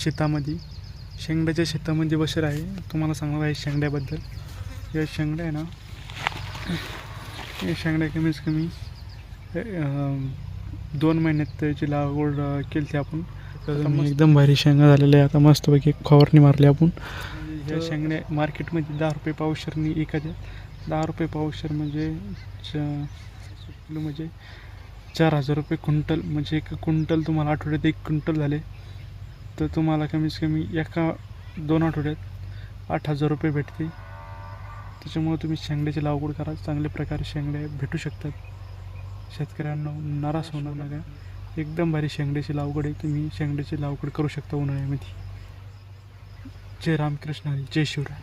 शेतामध्ये, शेंगड्याच्या शेतामध्ये बसेल आहे. तुम्हाला सांगणार आहे शेंगड्याबद्दल. या शेंगड्या आहे ना, या शेंगड्या कमीत कमी 2 महिन्यात त्याची लागवड केली ती आपण. एकदम भारी शेंगा झालेल्या आहे. आता मस्तपैकी फवारणी मारली आपण. ह्या शेंगड्या मार्केटमध्ये 10 रुपये पावशेरनी एखाद्या 10 रुपये पावशेर म्हणजे किलो म्हणजे 4,000 रुपये क्विंटल. म्हणजे 1 क्विंटल तुम्हाला आठवड्यात 1 क्विंटल झाले तर तुम्हाला कमीत कमी 1-2 आठवड्यात 8,000 रुपये भेटते. त्याच्यामुळे तुम्ही शेंगड्याची लागवड करा. चांगल्या प्रकारे शेंगड्या भेटू शकतात. शेतकऱ्यांना नाराज होणार नका. एकदम भारी शेंगड्याची लागवड आहे. तुम्ही शेंगड्याची लागवड करू शकता उन्हाळ्यामध्ये. जय रामकृष्ण हरी, जय शिवराय.